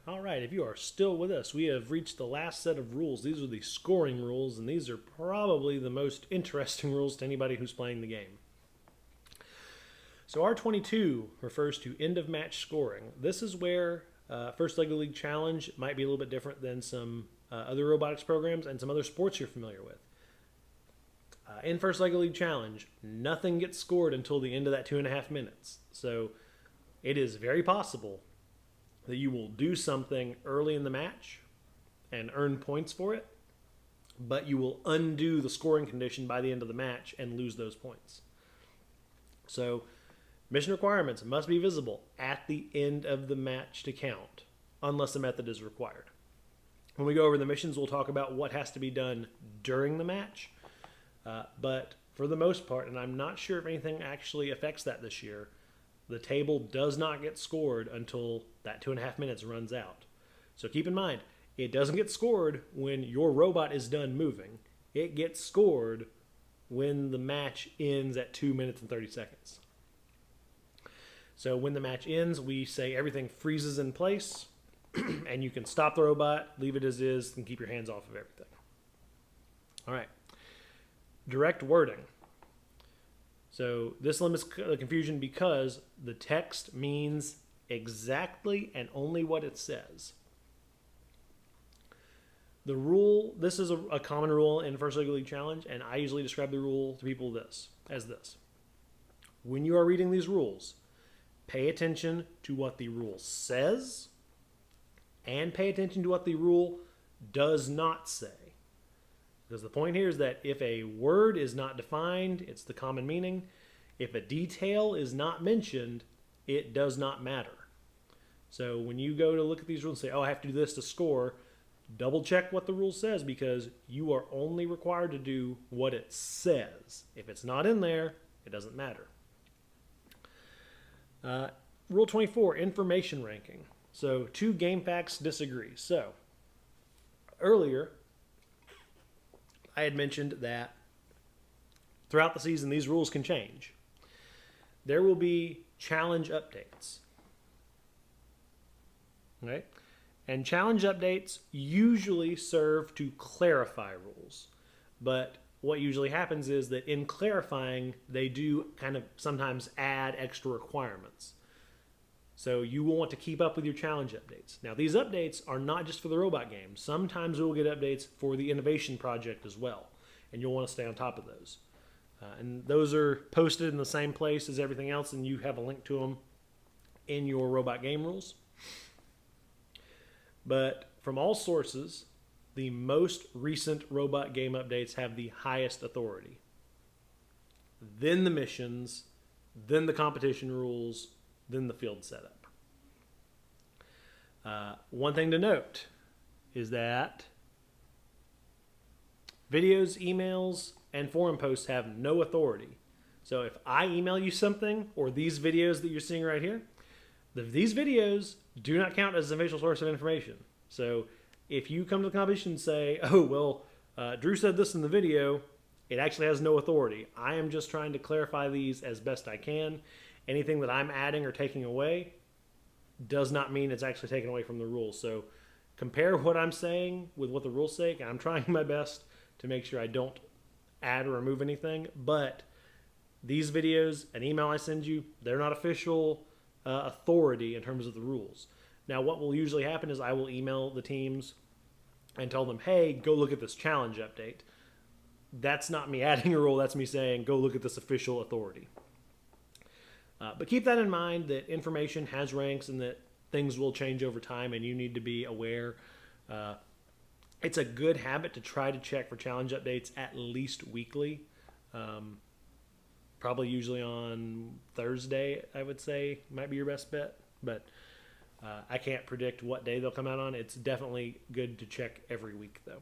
All right, if you are still with us, we have reached the last set of rules. These are the scoring rules, and these are probably the most interesting rules to anybody who's playing the game. So R22 refers to end of match scoring. This is where First Leg of the League Challenge might be a little bit different than some other robotics programs and some other sports you're familiar with. In First Leg of the League Challenge, nothing gets scored until the end of that 2.5 minutes. So it is very possible that you will do something early in the match and earn points for it, but you will undo the scoring condition by the end of the match and lose those points. So mission requirements must be visible at the end of the match to count, unless a method is required. When we go over the missions, we'll talk about what has to be done during the match, but for the most part, and I'm not sure if anything actually affects that this year, the table does not get scored until that 2.5 minutes runs out. So keep in mind, it doesn't get scored when your robot is done moving. It gets scored when the match ends at 2 minutes and 30 seconds. So when the match ends, we say everything freezes in place, and you can stop the robot, leave it as is, and keep your hands off of everything. All right. Direct wording. So this limits the confusion because the text means exactly and only what it says. The rule, this is a common rule in First Leg of the League Challenge, and I usually describe the rule to people as this. When you are reading these rules, pay attention to what the rule says and pay attention to what the rule does not say. Because the point here is that if a word is not defined, it's the common meaning. If a detail is not mentioned, it does not matter. So when you go to look at these rules and say, oh, I have to do this to score, double check what the rule says because you are only required to do what it says. If it's not in there, it doesn't matter. Rule 24, information ranking. So two game facts disagree. So earlier, I had mentioned that throughout the season, these rules can change. There will be challenge updates. Okay? And challenge updates usually serve to clarify rules. But what usually happens is that in clarifying, they do kind of sometimes add extra requirements. So you will want to keep up with your challenge updates. Now, these updates are not just for the robot game. Sometimes we will get updates for the innovation project as well, and you'll want to stay on top of those. And those are posted in the same place as everything else, and you have a link to them in your robot game rules. But from all sources, the most recent robot game updates have the highest authority. Then the missions, then the competition rules, then the field setup. One thing to note is that videos, emails, and forum posts have no authority. So if I email you something, or these videos that you're seeing right here, these videos do not count as an official source of information. So if you come to the competition and say, oh, well, Drew said this in the video, it actually has no authority. I am just trying to clarify these as best I can. Anything that I'm adding or taking away does not mean it's actually taken away from the rules. So compare what I'm saying with what the rules say. I'm trying my best to make sure I don't add or remove anything. But these videos, an email I send you, they're not official authority in terms of the rules. Now, what will usually happen is I will email the teams and tell them, hey, go look at this challenge update. That's not me adding a rule. That's me saying, go look at this official authority. But keep that in mind that information has ranks and that things will change over time and you need to be aware. It's a good habit to try to check for challenge updates at least weekly. Probably usually on Thursday, I would say, might be your best bet. But I can't predict what day they'll come out on. It's definitely good to check every week, though.